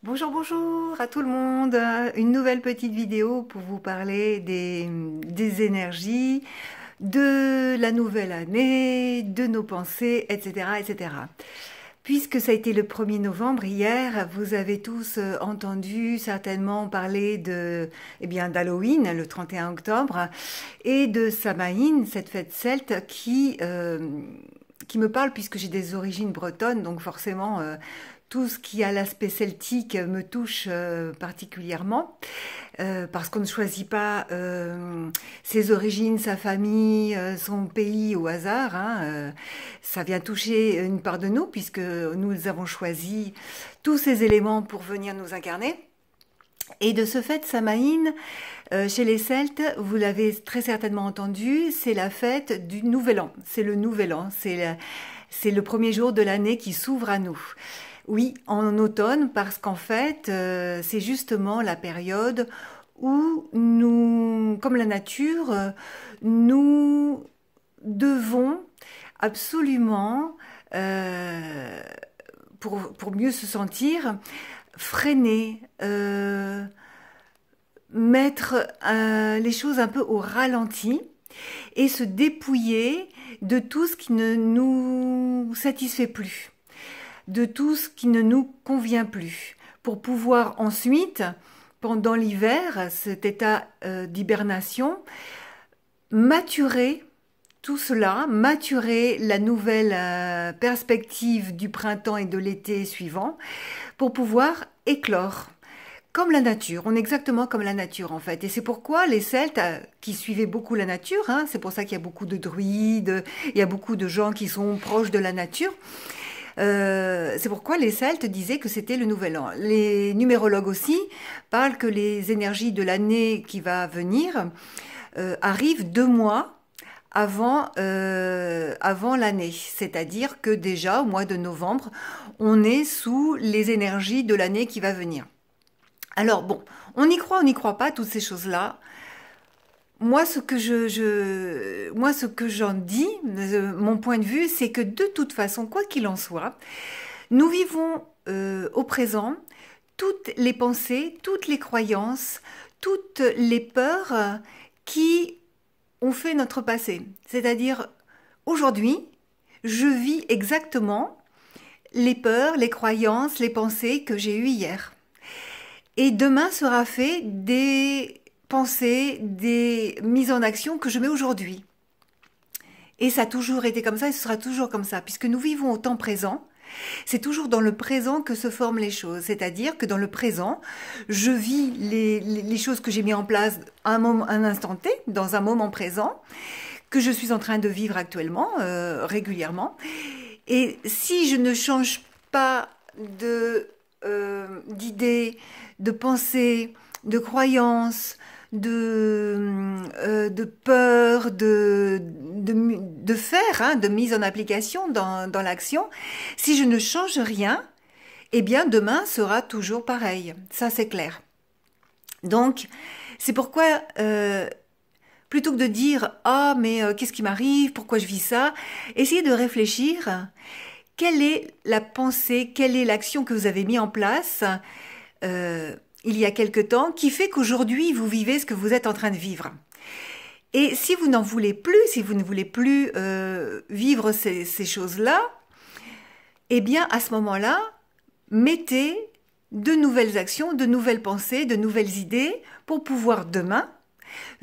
Bonjour, bonjour à tout le monde. Une nouvelle petite vidéo pour vous parler des énergies, de la nouvelle année, de nos pensées, etc., etc. Puisque ça a été le 1er novembre hier, vous avez tous entendu certainement parler d'Halloween, le 31 octobre, et de Samhain, cette fête celte qui me parle puisque j'ai des origines bretonnes, donc forcément tout ce qui a l'aspect celtique me touche particulièrement, parce qu'on ne choisit pas ses origines, sa famille, son pays au hasard, hein, ça vient toucher une part de nous puisque nous avons choisi tous ces éléments pour venir nous incarner. Et de ce fait, Samhain, chez les Celtes, vous l'avez très certainement entendu, c'est la fête du Nouvel An. C'est le Nouvel An, c'est le premier jour de l'année qui s'ouvre à nous. Oui, en automne, parce qu'en fait, c'est justement la période où nous, comme la nature, nous devons absolument, pour mieux se sentir, freiner, mettre les choses un peu au ralenti et se dépouiller de tout ce qui ne nous satisfait plus, de tout ce qui ne nous convient plus, pour pouvoir ensuite, pendant l'hiver, cet état d'hibernation, maturer tout cela, maturer la nouvelle perspective du printemps et de l'été suivant, pour pouvoir éclore. Comme la nature, on est exactement comme la nature en fait. Et c'est pourquoi les Celtes, qui suivaient beaucoup la nature, hein, c'est pour ça qu'il y a beaucoup de druides, il y a beaucoup de gens qui sont proches de la nature, c'est pourquoi les Celtes disaient que c'était le Nouvel An. Les numérologues aussi parlent que les énergies de l'année qui va venir arrivent 2 mois avant l'année. C'est-à-dire que déjà, au mois de novembre, on est sous les énergies de l'année qui va venir. Alors bon, on y croit, on n'y croit pas, toutes ces choses-là. Moi, ce que j'en dis, mon point de vue, c'est que de toute façon, quoi qu'il en soit, nous vivons au présent toutes les pensées, toutes les croyances, toutes les peurs qui ont fait notre passé. C'est-à-dire, aujourd'hui, je vis exactement les peurs, les croyances, les pensées que j'ai eues hier. Et demain sera fait des pensées, des mises en action que je mets aujourd'hui. Et ça a toujours été comme ça et ce sera toujours comme ça, puisque nous vivons au temps présent. C'est toujours dans le présent que se forment les choses. C'est-à-dire que dans le présent, je vis les choses que j'ai mis en place à un instant T, dans un moment présent, que je suis en train de vivre actuellement, régulièrement. Et si je ne change pas d'idées, de pensées, de croyances, de peur, de faire, hein, de mise en application dans l'action, si je ne change rien, eh bien demain sera toujours pareil. Ça, c'est clair. Donc, c'est pourquoi, plutôt que de dire «Ah, mais qu'est-ce qui m'arrive? Pourquoi je vis ça?» essayez de réfléchir. Quelle est la pensée, quelle est l'action que vous avez mis en place il y a quelque temps qui fait qu'aujourd'hui vous vivez ce que vous êtes en train de vivre? Et si vous n'en voulez plus, si vous ne voulez plus vivre ces choses-là, eh bien à ce moment-là, mettez de nouvelles actions, de nouvelles pensées, de nouvelles idées pour pouvoir demain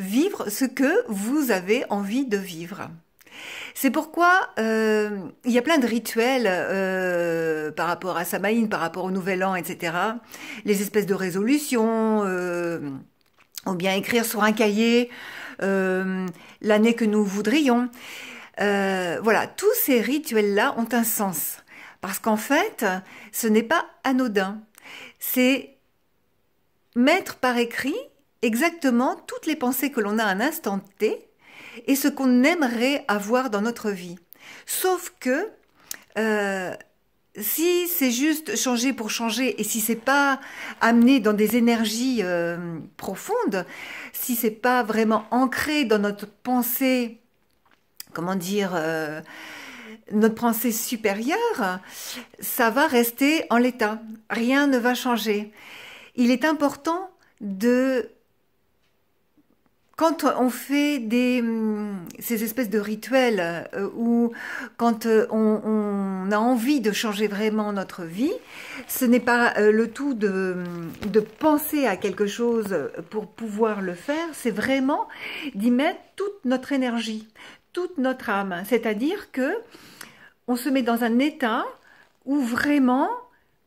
vivre ce que vous avez envie de vivre. C'est pourquoi il y a plein de rituels par rapport à Samhain, par rapport au Nouvel An, etc. Les espèces de résolutions, ou bien écrire sur un cahier l'année que nous voudrions. Voilà, tous ces rituels-là ont un sens. Parce qu'en fait, ce n'est pas anodin. C'est mettre par écrit exactement toutes les pensées que l'on a à un instant T, et ce qu'on aimerait avoir dans notre vie. Sauf que si c'est juste changer pour changer et si c'est pas amené dans des énergies profondes, si c'est pas vraiment ancré dans notre pensée, comment dire, notre pensée supérieure, ça va rester en l'état. Rien ne va changer. Il est important de... Quand on fait ces espèces de rituels ou quand on a envie de changer vraiment notre vie, ce n'est pas le tout de penser à quelque chose pour pouvoir le faire, c'est vraiment d'y mettre toute notre énergie, toute notre âme. C'est-à-dire que on se met dans un état où vraiment,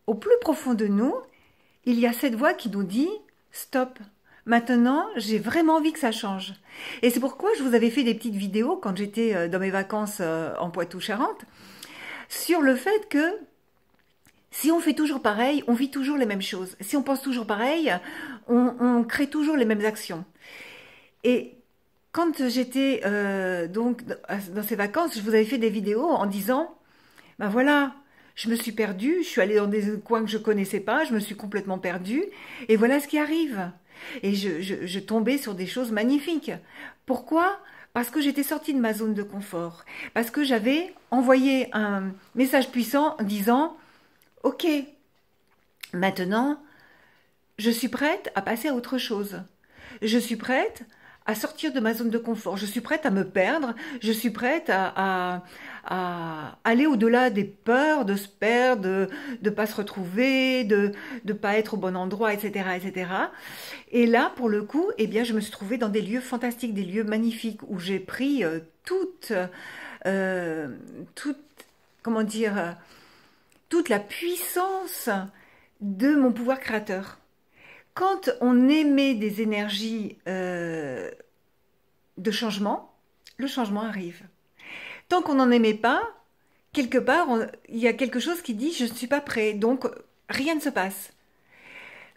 au plus profond de nous, il y a cette voix qui nous dit « Stop ». Maintenant, j'ai vraiment envie que ça change. Et c'est pourquoi je vous avais fait des petites vidéos quand j'étais dans mes vacances en Poitou-Charentes sur le fait que si on fait toujours pareil, on vit toujours les mêmes choses. Si on pense toujours pareil, on crée toujours les mêmes actions. Et quand j'étais donc dans ces vacances, je vous avais fait des vidéos en disant, ben voilà, je me suis perdue, je suis allée dans des coins que je connaissais pas, je me suis complètement perdue, et voilà ce qui arrive. Et je tombais sur des choses magnifiques. Pourquoi? Parce que j'étais sortie de ma zone de confort. Parce que j'avais envoyé un message puissant en disant « Ok, maintenant, je suis prête à passer à autre chose. Je suis prête à sortir de ma zone de confort. Je suis prête à me perdre. Je suis prête à aller au-delà des peurs de se perdre, de ne pas se retrouver, de ne pas être au bon endroit, etc., etc. » Et là, pour le coup, eh bien, je me suis trouvée dans des lieux fantastiques, des lieux magnifiques où j'ai pris comment dire, toute la puissance de mon pouvoir créateur. Quand on émet des énergies de changement, le changement arrive. Tant qu'on n'en émet pas, quelque part, il y a quelque chose qui dit « je ne suis pas prêt », donc rien ne se passe.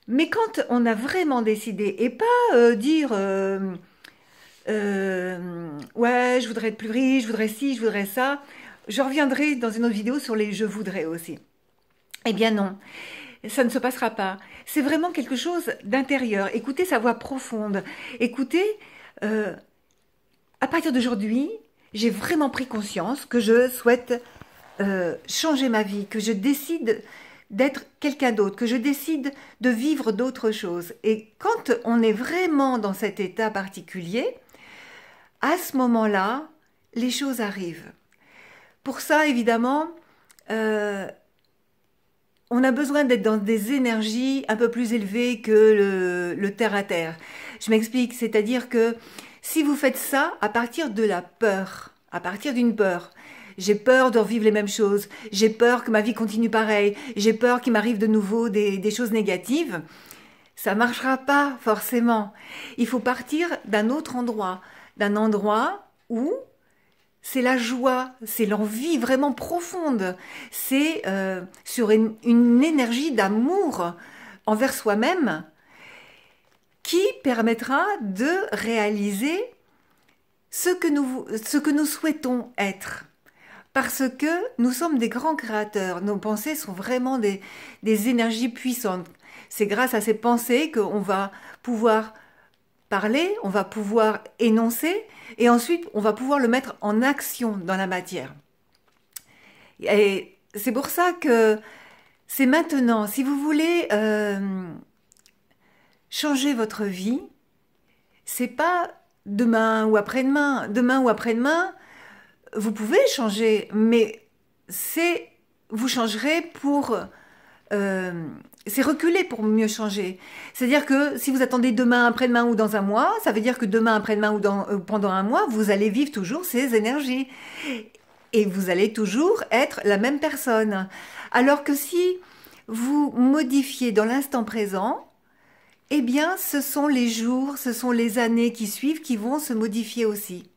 Mais quand on a vraiment décidé, et pas dire ouais, je voudrais être plus riche, je voudrais ci, je voudrais ça », je reviendrai dans une autre vidéo sur les « je voudrais » aussi. Eh bien non, ça ne se passera pas. C'est vraiment quelque chose d'intérieur. Écoutez sa voix profonde. Écoutez, à partir d'aujourd'hui, j'ai vraiment pris conscience que je souhaite changer ma vie, que je décide d'être quelqu'un d'autre, que je décide de vivre d'autres choses. Et quand on est vraiment dans cet état particulier, à ce moment-là, les choses arrivent. Pour ça, évidemment, on a besoin d'être dans des énergies un peu plus élevées que le terre-à-terre. Je m'explique, c'est-à-dire que si vous faites ça à partir de la peur, à partir d'une peur, j'ai peur de revivre les mêmes choses, j'ai peur que ma vie continue pareil, j'ai peur qu'il m'arrive de nouveau des choses négatives, ça ne marchera pas forcément. Il faut partir d'un autre endroit, d'un endroit où c'est la joie, c'est l'envie vraiment profonde, c'est sur une énergie d'amour envers soi-même qui permettra de réaliser ce que nous souhaitons être. Parce que nous sommes des grands créateurs, nos pensées sont vraiment des énergies puissantes. C'est grâce à ces pensées qu'on va pouvoir parler, on va pouvoir énoncer, et ensuite on va pouvoir le mettre en action dans la matière. Et c'est pour ça que c'est maintenant, si vous voulez changer votre vie, c'est pas demain ou après-demain. Demain ou après-demain, vous pouvez changer, mais vous changerez pour... c'est reculer pour mieux changer. C'est-à-dire que si vous attendez demain, après-demain ou dans un mois, ça veut dire que demain, après-demain ou pendant un mois, vous allez vivre toujours ces énergies. Et vous allez toujours être la même personne. Alors que si vous modifiez dans l'instant présent, eh bien, ce sont les jours, ce sont les années qui suivent qui vont se modifier aussi.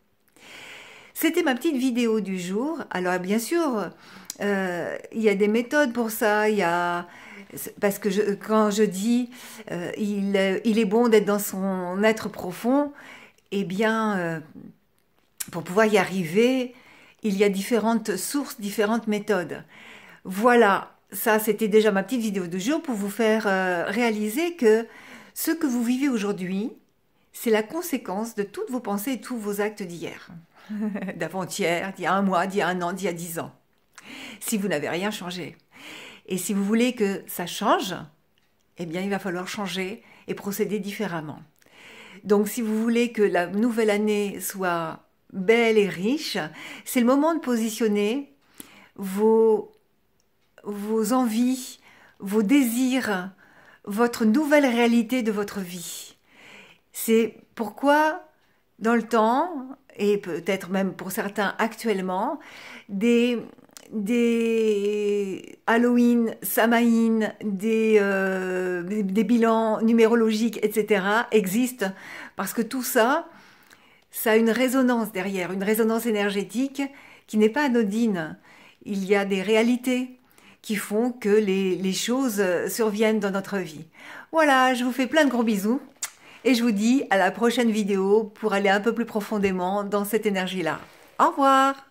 C'était ma petite vidéo du jour. Alors, bien sûr, il y a des méthodes pour ça. Parce que quand je dis il est bon d'être dans son être profond, eh bien, pour pouvoir y arriver, il y a différentes sources, différentes méthodes. Voilà, ça c'était déjà ma petite vidéo du jour pour vous faire réaliser que ce que vous vivez aujourd'hui, c'est la conséquence de toutes vos pensées et tous vos actes d'hier, d'avant-hier, d'il y a un mois, d'il y a un an, d'il y a 10 ans. si vous n'avez rien changé. Et si vous voulez que ça change, eh bien, il va falloir changer et procéder différemment. Donc, si vous voulez que la nouvelle année soit belle et riche, c'est le moment de positionner vos envies, vos désirs, votre nouvelle réalité de votre vie. C'est pourquoi, dans le temps, et peut-être même pour certains actuellement, des Halloween, Samhain, des bilans numérologiques, etc. existent parce que tout ça, ça a une résonance derrière, une résonance énergétique qui n'est pas anodine. Il y a des réalités qui font que les choses surviennent dans notre vie. Voilà, je vous fais plein de gros bisous et je vous dis à la prochaine vidéo pour aller un peu plus profondément dans cette énergie-là. Au revoir!